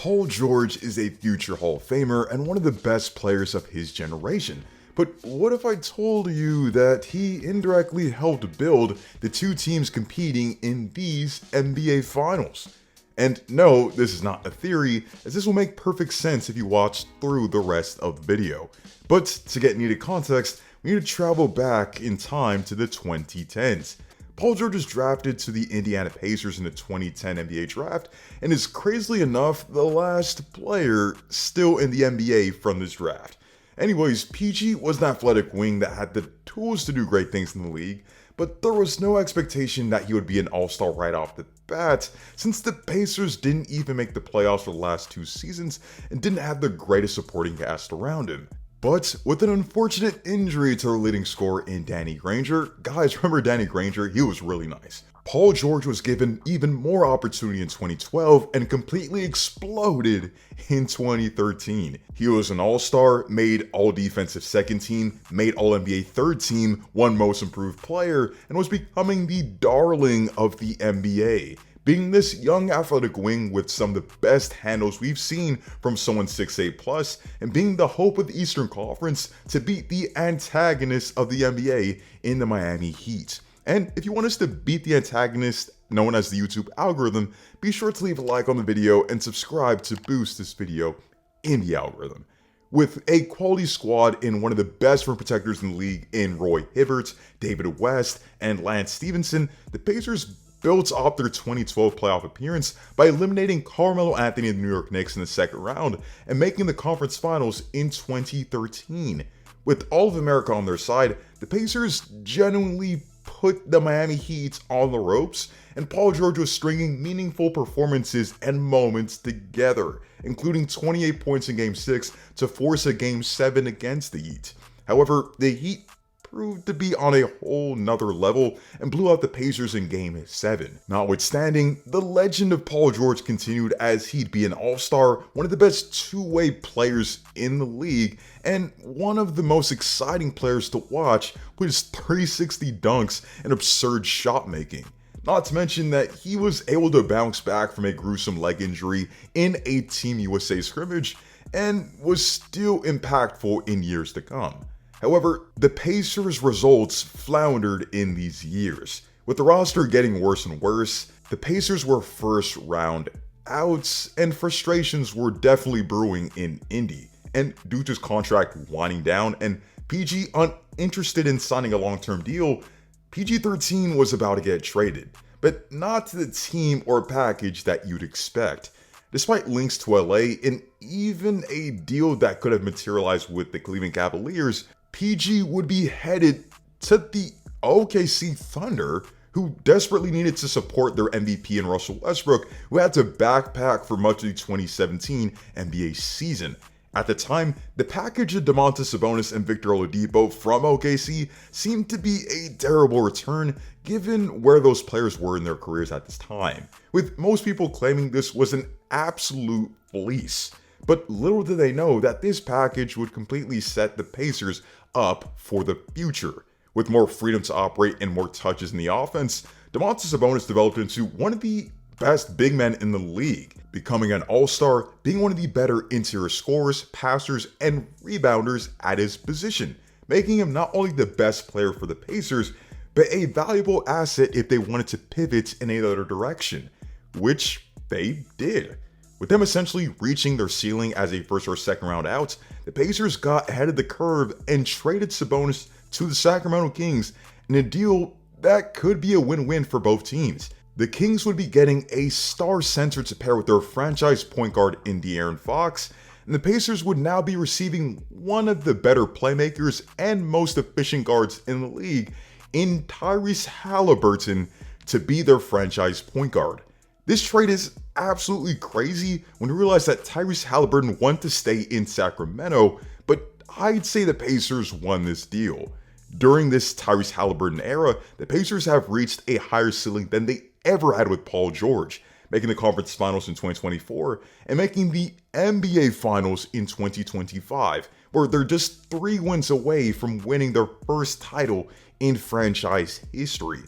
Paul George is a future Hall of Famer and one of the best players of his generation. But what if I told you that he indirectly helped build the two teams competing in these NBA Finals? And no, this is not a theory, as this will make perfect sense if you watch through the rest of the video. But to get needed context, we need to travel back in time to the 2010s. Paul George was drafted to the Indiana Pacers in the 2010 NBA draft and is crazily enough the last player still in the NBA from this draft. Anyways, PG was an athletic wing that had the tools to do great things in the league, but there was no expectation that he would be an all-star right off the bat, since the Pacers didn't even make the playoffs for the last 2 seasons and didn't have the greatest supporting cast around him. But with an unfortunate injury to their leading scorer in Danny Granger, guys remember Danny Granger, he was really nice. Paul George was given even more opportunity in 2012 and completely exploded in 2013. He was an all-star, made all-defensive second team, made all-NBA third team, won most improved player, and was becoming the darling of the NBA. Being this young athletic wing with some of the best handles we've seen from someone 6'8 plus, and being the hope of the Eastern Conference to beat the antagonist of the NBA in the Miami Heat. And if you want us to beat the antagonist known as the YouTube algorithm, be sure to leave a like on the video and subscribe to boost this video in the algorithm. With a quality squad in one of the best rim protectors in the league in Roy Hibbert, David West, and Lance Stephenson, the Pacers built up their 2012 playoff appearance by eliminating Carmelo Anthony and the New York Knicks in the second round and making the conference finals in 2013. With all of America on their side, the Pacers genuinely put the Miami Heat on the ropes, and Paul George was stringing meaningful performances and moments together, including 28 points in Game 6 to force a Game 7 against the Heat. However, the Heat proved to be on a whole nother level and blew out the Pacers in Game 7. Notwithstanding, the legend of Paul George continued as he'd be an all-star, one of the best two-way players in the league, and one of the most exciting players to watch with his 360 dunks and absurd shot making. Not to mention that he was able to bounce back from a gruesome leg injury in a Team USA scrimmage and was still impactful in years to come. However, the Pacers' results floundered in these years. With the roster getting worse and worse, the Pacers were first round outs, and frustrations were definitely brewing in Indy. And due to his contract winding down and PG uninterested in signing a long-term deal, PG-13 was about to get traded, but not to the team or package that you'd expect. Despite links to LA and even a deal that could have materialized with the Cleveland Cavaliers, PG would be headed to the OKC Thunder, who desperately needed to support their MVP in Russell Westbrook, who had to backpack for much of the 2017 NBA season. At the time, the package of Domantas Sabonis and Victor Oladipo from OKC seemed to be a terrible return given where those players were in their careers at this time, with most people claiming this was an absolute fleece. But little did they know that this package would completely set the Pacers up for the future. With more freedom to operate and more touches in the offense, Domantas Sabonis developed into one of the best big men in the league, becoming an all-star, being one of the better interior scorers, passers, and rebounders at his position, making him not only the best player for the Pacers, but a valuable asset if they wanted to pivot in another direction, which they did. With them essentially reaching their ceiling as a first or second round out, the Pacers got ahead of the curve and traded Sabonis to the Sacramento Kings in a deal that could be a win-win for both teams. The Kings would be getting a star center to pair with their franchise point guard in De'Aaron Fox, and the Pacers would now be receiving one of the better playmakers and most efficient guards in the league in Tyrese Haliburton to be their franchise point guard. This trade is absolutely crazy when you realize that Tyrese Haliburton wanted to stay in Sacramento, but I'd say the Pacers won this deal. During this Tyrese Haliburton era, the Pacers have reached a higher ceiling than they ever had with Paul George, making the conference finals in 2024 and making the NBA finals in 2025, where they're just 3 wins away from winning their first title in franchise history.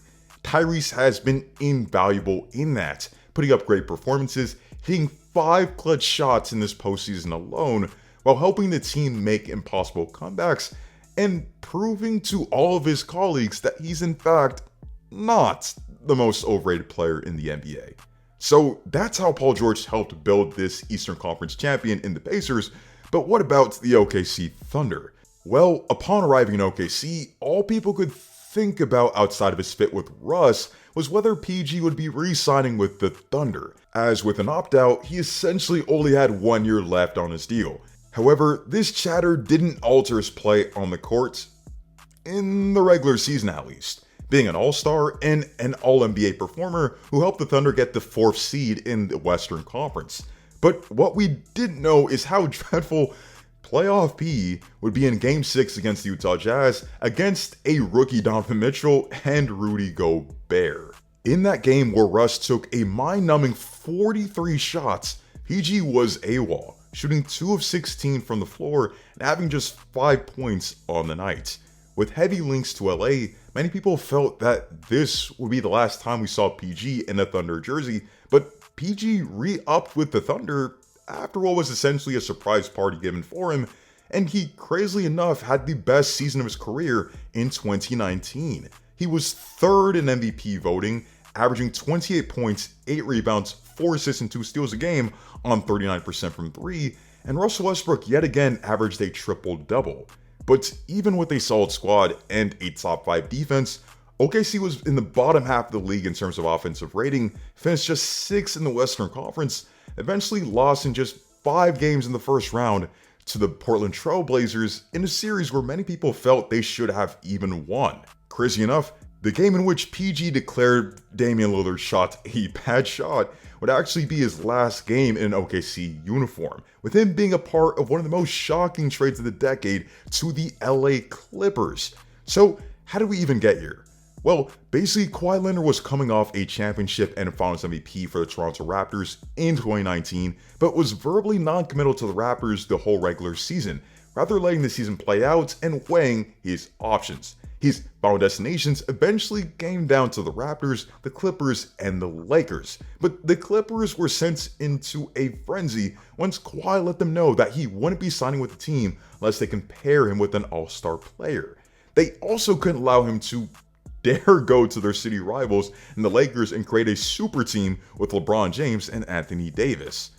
Tyrese has been invaluable in that, putting up great performances, hitting 5 clutch shots in this postseason alone, while helping the team make impossible comebacks and proving to all of his colleagues that he's in fact not the most overrated player in the NBA. So that's how Paul George helped build this Eastern Conference champion in the Pacers, but what about the OKC Thunder? Well, upon arriving in OKC, all people could think about outside of his fit with Russ was whether PG would be re-signing with the Thunder, as with an opt-out, he essentially only had 1 year left on his deal. However, this chatter didn't alter his play on the court, in the regular season at least, being an all-star and an all-NBA performer who helped the Thunder get the 4th seed in the Western Conference. But what we didn't know is how dreadful playoff P would be in Game 6 against the Utah Jazz against a rookie Donovan Mitchell and Rudy Gobert. In that game where Russ took a mind-numbing 43 shots, PG was AWOL, shooting 2 of 16 from the floor and having just 5 points on the night. With heavy links to LA, many people felt that this would be the last time we saw PG in a Thunder jersey, but PG re-upped with the Thunder after what was essentially a surprise party given for him, and he crazily enough had the best season of his career in 2019. He was 3rd in MVP voting, averaging 28 points, 8 rebounds, 4 assists and 2 steals a game on 39% from 3, and Russell Westbrook yet again averaged a triple-double. But even with a solid squad and a top 5 defense, OKC was in the bottom half of the league in terms of offensive rating, finished just 6th in the Western Conference, eventually lost in just 5 games in the first round to the Portland Trail Blazers in a series where many people felt they should have even won. Crazy enough, the game in which PG declared Damian Lillard shot a bad shot would actually be his last game in an OKC uniform, with him being a part of one of the most shocking trades of the decade to the LA Clippers. So how did we even get here? Well, basically Kawhi Leonard was coming off a championship and finals MVP for the Toronto Raptors in 2019, but was verbally non-committal to the Raptors the whole regular season, rather letting the season play out and weighing his options. His final destinations eventually came down to the Raptors, the Clippers, and the Lakers. But the Clippers were sent into a frenzy once Kawhi let them know that he wouldn't be signing with the team unless they can pair him with an all-star player. They also couldn't allow him to dare go to their city rivals in the Lakers and create a super team with LeBron James and Anthony Davis.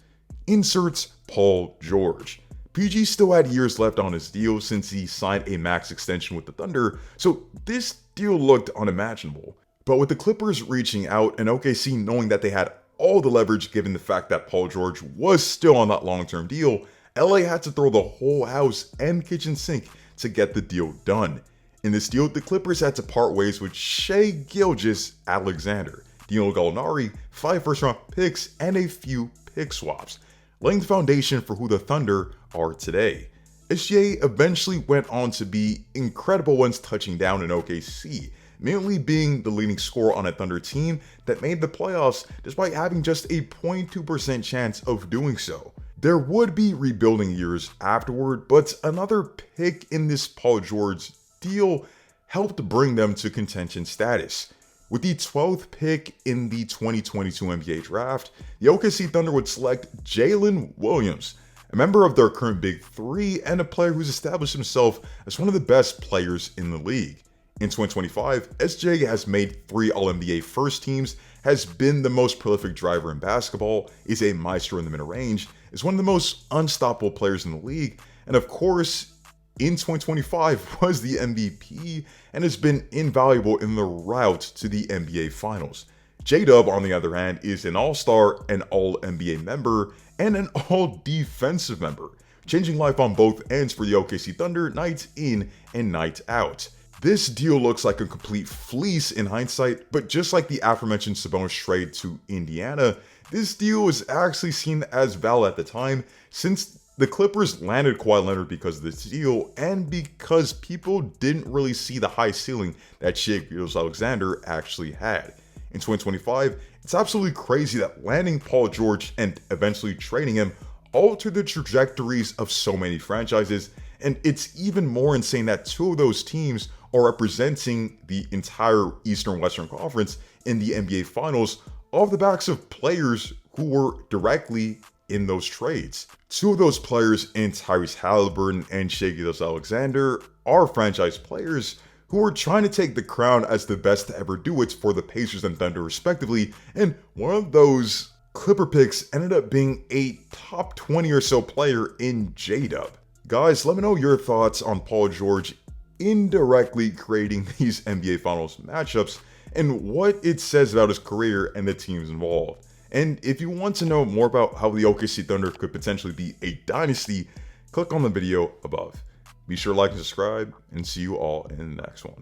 Inserts Paul George. PG still had years left on his deal since he signed a max extension with the Thunder, so this deal looked unimaginable. But with the Clippers reaching out and OKC knowing that they had all the leverage given the fact that Paul George was still on that long-term deal, LA had to throw the whole house and kitchen sink to get the deal done. In this deal, the Clippers had to part ways with Shai Gilgeous-Alexander, Danilo Gallinari, 5 first-round picks, and a few pick swaps, laying the foundation for who the Thunder are today. SGA eventually went on to be incredible once touching down in OKC, mainly being the leading scorer on a Thunder team that made the playoffs despite having just a 0.2% chance of doing so. There would be rebuilding years afterward, but another pick in this Paul George deal helped bring them to contention status. With the 12th pick in the 2022 NBA draft, the OKC Thunder would select Jalen Williams, a member of their current Big Three and a player who's established himself as one of the best players in the league. In 2025, SJ has made 3 All-NBA first teams, has been the most prolific driver in basketball, is a maestro in the mid-range, is one of the most unstoppable players in the league, and of course, in 2025 was the MVP and has been invaluable in the route to the NBA Finals. J-Dub, on the other hand, is an All-Star, an All-NBA member, and an All-Defensive member, changing life on both ends for the OKC Thunder night in and night out. This deal looks like a complete fleece in hindsight, but just like the aforementioned Sabonis trade to Indiana, this deal was actually seen as valid at the time since the Clippers landed Kawhi Leonard because of this deal and because people didn't really see the high ceiling that Shai Gilgeous-Alexander actually had. In 2025, it's absolutely crazy that landing Paul George and eventually trading him altered the trajectories of so many franchises, and it's even more insane that 2 of those teams are representing the entire Eastern Western Conference in the NBA Finals off the backs of players who were directly in those trades. Two of those players, in Tyrese Halliburton and Shai Gilgeous-Alexander, are franchise players who are trying to take the crown as the best to ever do it for the Pacers and Thunder respectively, and one of those Clipper picks ended up being a top 20 or so player in J-Dub. Guys, let me know your thoughts on Paul George indirectly creating these NBA Finals matchups and what it says about his career and the teams involved. And if you want to know more about how the OKC Thunder could potentially be a dynasty, click on the video above. Be sure to like and subscribe, and see you all in the next one.